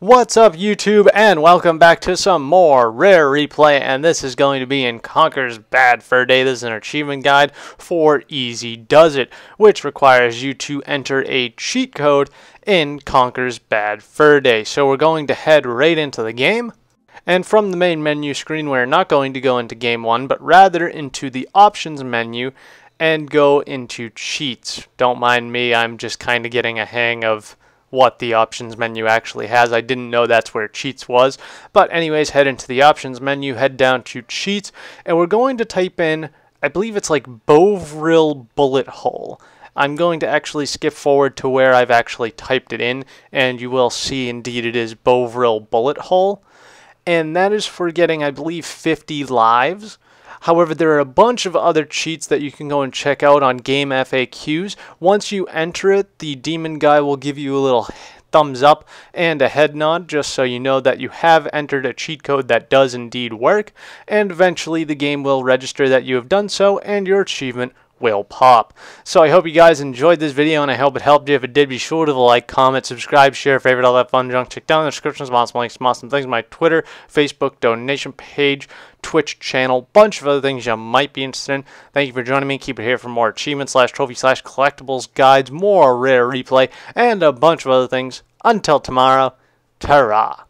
What's up, YouTube, and welcome back to some more Rare Replay, and this is going to be in Conker's Bad Fur Day. This is an achievement guide for Easy Does It, which requires you to enter a cheat code in Conker's Bad Fur Day. So we're going to head right into the game, and from the main menu screen, we're not going to go into Game 1, but rather into the Options menu and go into Cheats. Don't mind me, I'm just kind of getting a hang of what the options menu actually has. I didn't know that's where cheats was. But anyways, head into the options menu, head down to cheats, and we're going to type in, I believe it's like Bovril bullet hole. I'm going to actually skip forward to where I've actually typed it in, and you will see indeed it is Bovril bullet hole. And that is for getting, I believe, 50 lives. However, there are a bunch of other cheats that you can go and check out on game FAQs. Once you enter it, the demon guy will give you a little thumbs up and a head nod just so you know that you have entered a cheat code that does indeed work. And eventually the game will register that you have done so and your achievement will pop. So I hope you guys enjoyed this video and I hope it helped you. If it did, be sure to like, comment, subscribe, share, favorite, all that fun junk. Check down in the description, some awesome links, some awesome things, my Twitter, Facebook, donation page, Twitch channel, bunch of other things you might be interested in. Thank you for joining me. Keep it here for more achievements / trophy / collectibles guides, more Rare Replay, and a bunch of other things. Until tomorrow, ta-ra.